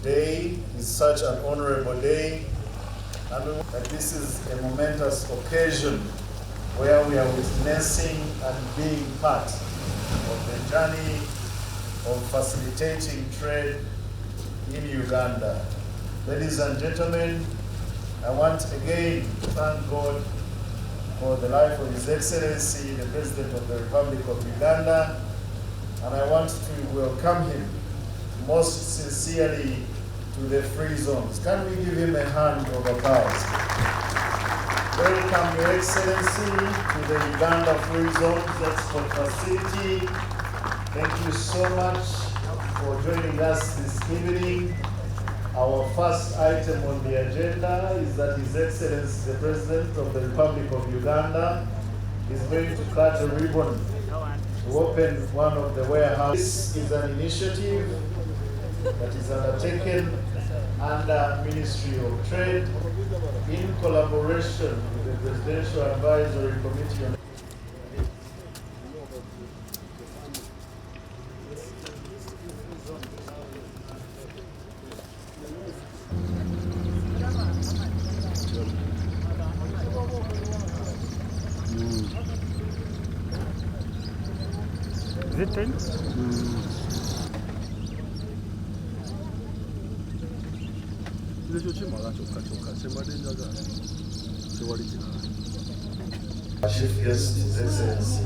Today is such an honorable day, and that this is a momentous occasion where we are witnessing and being part of the journey of facilitating trade in Uganda. Ladies and gentlemen, I want again to thank God for the life of His Excellency, the President of the Republic of Uganda, and I want to welcome him most sincerely to the free zones. Can we give him a hand of applause? Welcome, Your Excellency, to the Uganda Free Zones Export Facility. Thank you so much for joining us this evening. Our first item on the agenda is that His Excellency, the President of the Republic of Uganda, is going to cut a ribbon to open one of the warehouses. This is an initiative that is undertaken under Ministry of Trade in collaboration with the Presidential Advisory Committee on Is it 10? Our chief guest, His Excellency,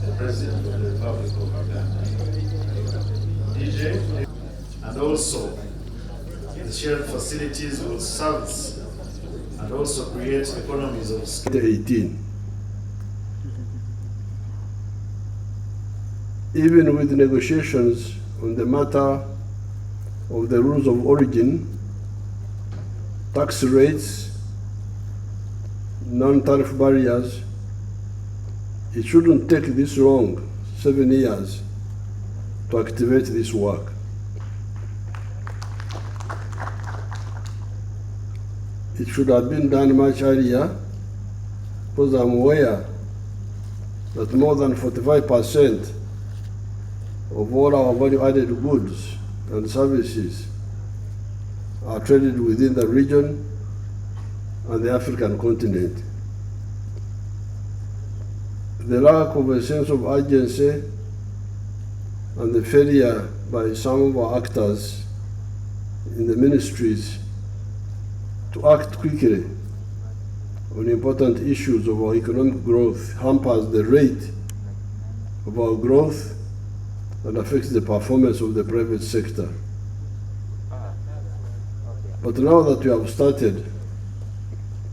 the President of the Republic of Uganda, DJ, and also the shared facilities will service and also create economies of scale. 18. Even with negotiations on the matter of the rules of origin, tax rates, non-tariff barriers, it shouldn't take this long, 7 years, to activate this work. It should have been done much earlier, because I'm aware that more than 45% of all our value-added goods and services are traded within the region and the African continent. The lack of a sense of urgency and the failure by some of our actors in the ministries to act quickly on important issues of our economic growth hampers the rate of our growth and affects the performance of the private sector. But now that we have started,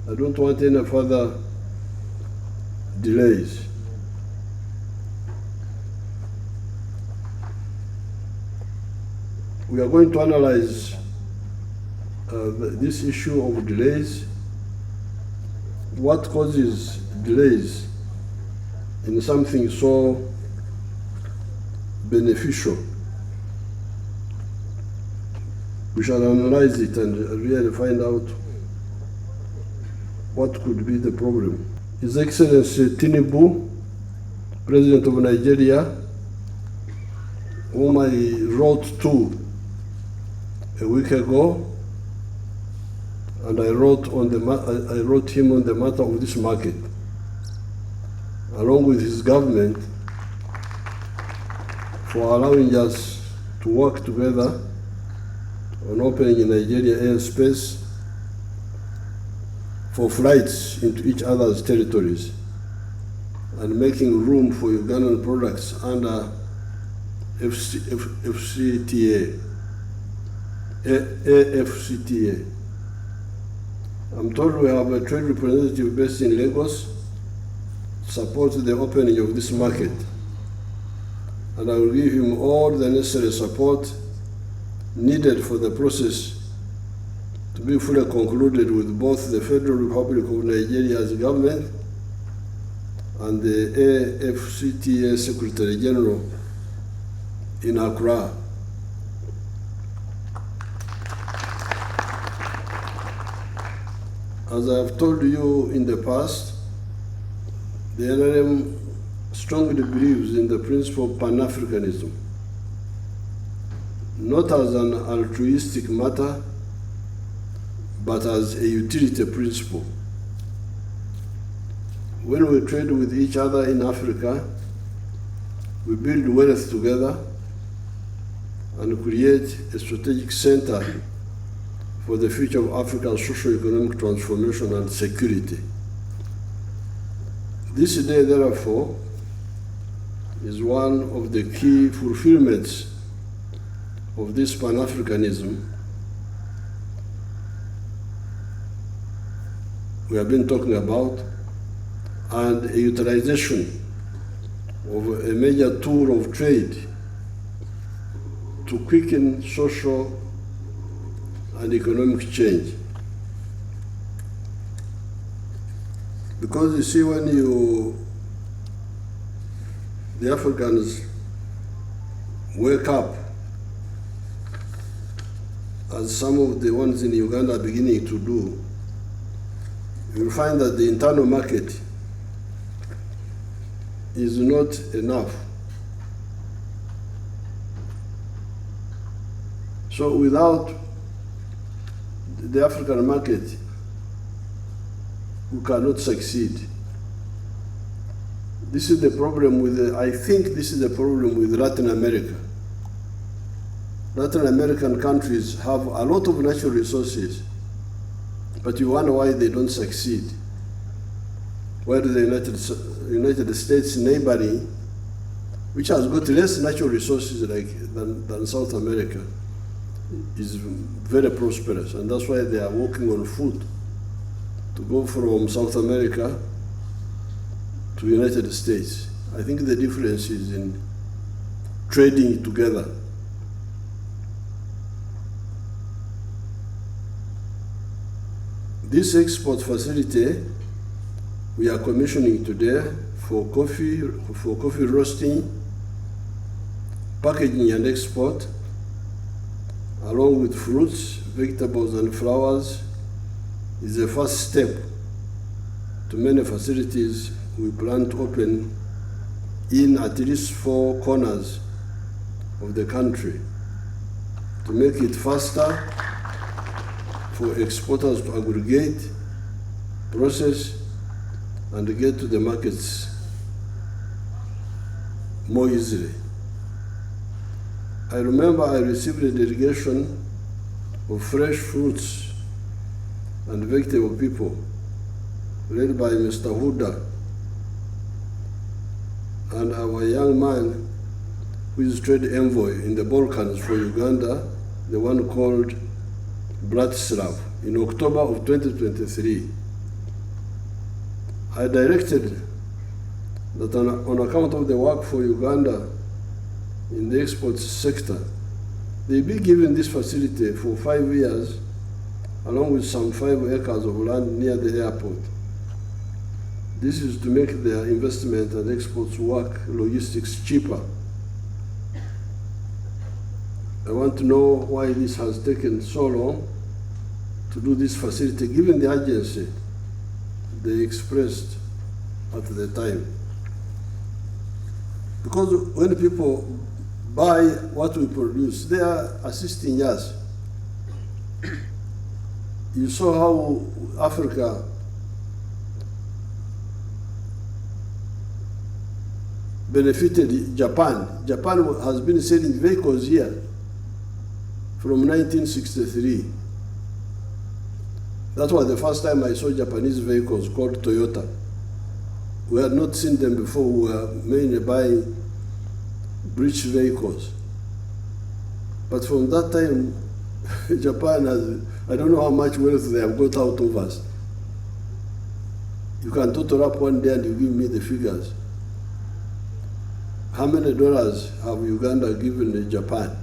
I don't want any further delays. We are going to analyze this issue of delays. What causes delays in something so beneficial? We shall analyze it and really find out what could be the problem. His Excellency Tinubu, President of Nigeria, whom I wrote to a week ago, and I wrote him on the matter of this market, along with his government, for allowing us to work together on opening in Nigeria airspace for flights into each other's territories and making room for Ugandan products under AFCTA. I'm told we have a trade representative based in Lagos to support the opening of this market, and I will give him all the necessary support needed for the process to be fully concluded with both the Federal Republic of Nigeria's government and the AFCTA Secretary General in Accra. As I have told you in the past, the NRM strongly believes in the principle of Pan-Africanism. not as an altruistic matter, but as a utility principle. When we trade with each other in Africa, we build wealth together and create a strategic center for the future of Africa's socio-economic transformation and security. This day, therefore, is one of the key fulfillments of this Pan-Africanism we have been talking about, and a utilization of a major tool of trade to quicken social and economic change. Because you see, when the Africans wake up, as some of the ones in Uganda are beginning to do, you'll find that the internal market is not enough. So without the African market, we cannot succeed. This is the problem with, I think this is the problem with Latin America. Latin American countries have a lot of natural resources, but you wonder why they don't succeed. While the United States neighboring, which has got less natural resources than South America, is very prosperous, and that's why they are working on foot to go from South America to United States. I think the difference is in trading together. This export facility we are commissioning today for coffee roasting, packaging and export, along with fruits, vegetables and flowers, is the first step to many facilities we plan to open in at least 4 corners of the country to make it faster for exporters to aggregate, process, and get to the markets more easily. I remember I received a delegation of fresh fruits and vegetable people led by Mr. Huda and our young man who is trade envoy in the Balkans for Uganda, the one called Bratislav, in October of 2023. I directed that on account of the work for Uganda in the export sector, they be given this facility for 5 years, along with some 5 acres of land near the airport. This is to make their investment and exports work logistics cheaper. I want to know why this has taken so long to do this facility, given the urgency they expressed at the time. Because when people buy what we produce, they are assisting us. You saw how Africa benefited Japan. Japan has been selling vehicles here from 1963. That was the first time I saw Japanese vehicles called Toyota. We had not seen them before. We were mainly buying British vehicles. But from that time, Japan has, I don't know how much wealth they have got out of us. You can total up one day and you give me the figures. How many dollars have Uganda given Japan?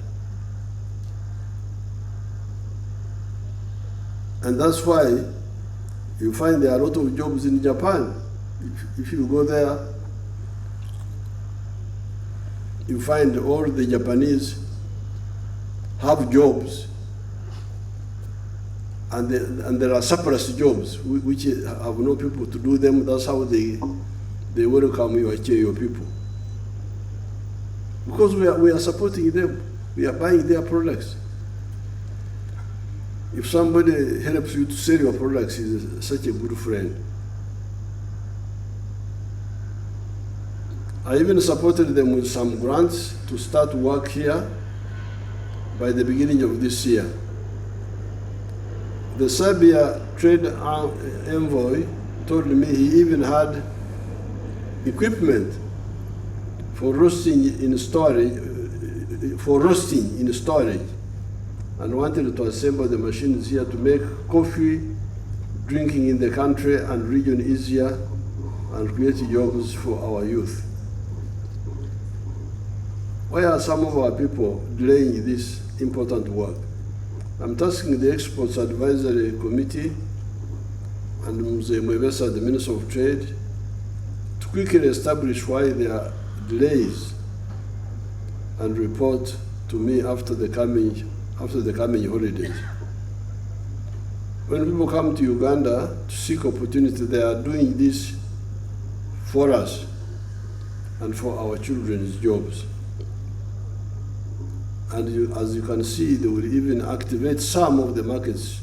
And that's why you find there are a lot of jobs in Japan. If you go there, you find all the Japanese have jobs, and there are surplus jobs which have no people to do them. That's how they welcome your people. Because we are supporting them. We are buying their products. If somebody helps you to sell your products, he is such a good friend. I even supported them with some grants to start work here by the beginning of this year. The Serbia trade envoy told me he even had equipment for roasting in storage, and wanted to assemble the machines here to make coffee drinking in the country and region easier and create jobs for our youth. Why are some of our people delaying this important work? I'm tasking the Exports Advisory Committee and Museven, the Minister of Trade, to quickly establish why there are delays and report to me after the coming holidays. When people come to Uganda to seek opportunity, they are doing this for us and for our children's jobs. And as you can see, they will even activate some of the markets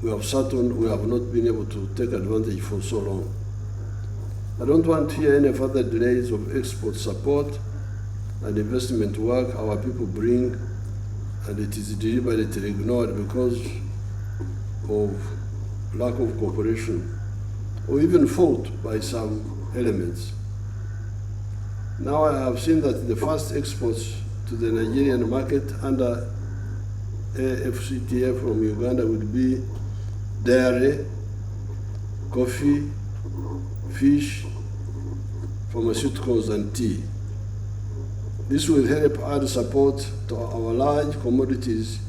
we have sat on, we have not been able to take advantage for so long. I don't want to hear any further delays of export support and investment work our people bring, and it is deliberately ignored because of lack of cooperation or even fault by some elements. Now I have seen that the first exports to the Nigerian market under AFCTA from Uganda would be dairy, coffee, fish, pharmaceuticals, and tea. This will help add support to our large commodities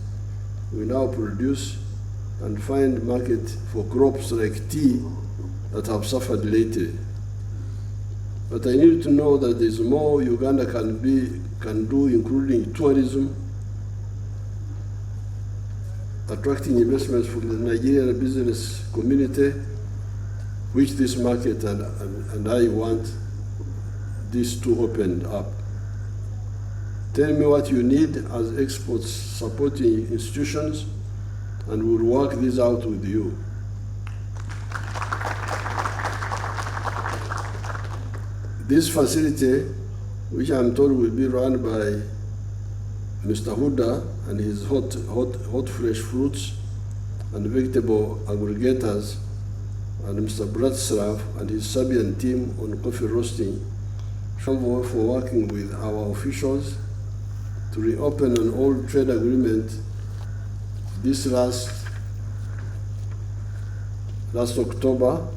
we now produce and find market for crops like tea that have suffered lately. But I need to know that there's more Uganda can do, including tourism, attracting investments from the Nigerian business community, which this market and I want these to open up. Tell me what you need as exports supporting institutions, and we'll work this out with you. This facility, which I'm told will be run by Mr. Huda and his hot fresh fruits and vegetable aggregators, and Mr. Bratslav and his Serbian team on coffee roasting, for working with our officials to reopen an old trade agreement this last October,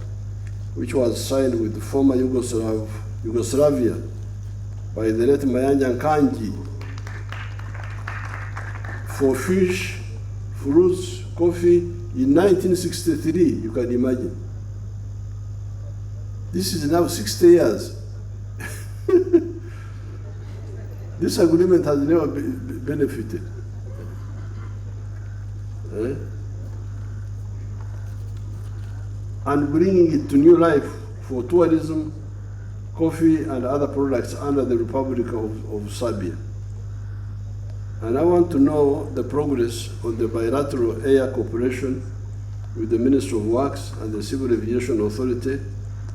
which was signed with former Yugoslavia by the late Mayanja Kanji for fish, fruits, coffee in 1963, you can imagine. This is now 60 years. This agreement has never benefited. And bringing it to new life for tourism, coffee, and other products under the Republic of Serbia. And I want to know the progress on the bilateral air cooperation with the Ministry of Works and the Civil Aviation Authority,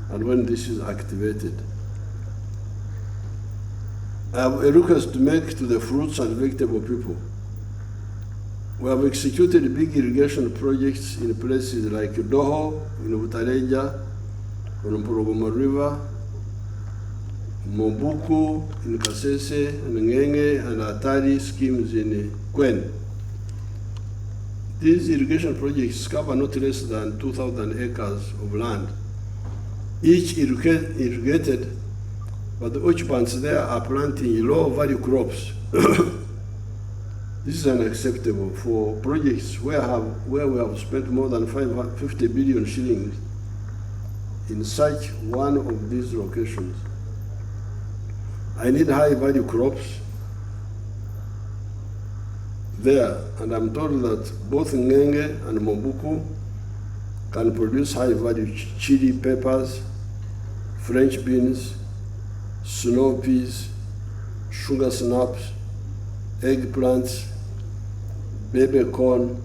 and when this is activated. I have a request to make to the fruits and vegetable people. We have executed big irrigation projects in places like Doho, in Butareja, on Mpologoma River, Mobuku, in Kasese, and Ngenge, and Atari schemes in Kwen. These irrigation projects cover not less than 2,000 acres of land, each irrigated, but the occupants there are planting low-value crops. This is unacceptable for projects where we have spent more than 50 billion shillings in such one of these locations. I need high-value crops there, and I'm told that both Ngenge and Mobuku can produce high-value chili peppers, French beans, snow peas, sugar snaps, eggplants, baby corn,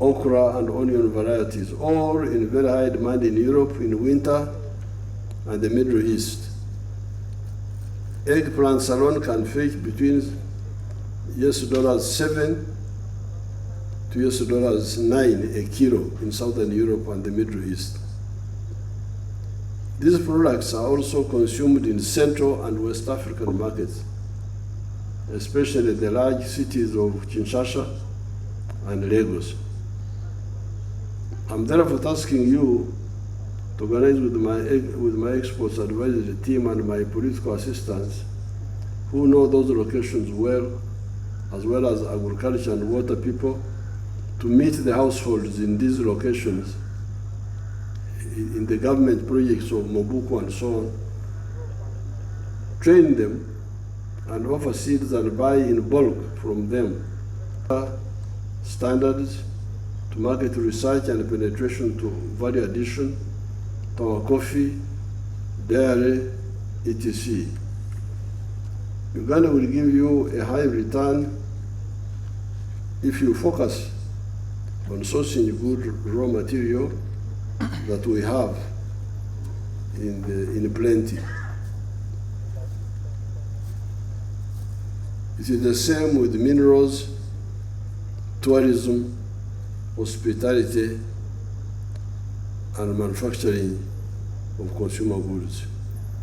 okra and onion varieties, all in very high demand in Europe in winter and the Middle East. Eggplants alone can fetch between $7 to $9 a kilo in Southern Europe and the Middle East. These products are also consumed in Central and West African markets, especially the large cities of Kinshasa and Lagos. I'm therefore tasking you to organize with my exports advisory team and my political assistants who know those locations well, as well as agriculture and water people, to meet the households in these locations in the government projects of Mobuku and so on, train them and offer seeds and buy in bulk from them. Standards to market research and penetration to value addition to our coffee, dairy, etc. Uganda will give you a high return if you focus on sourcing good raw material that we have in plenty. It is the same with minerals, tourism, hospitality, and manufacturing of consumer goods.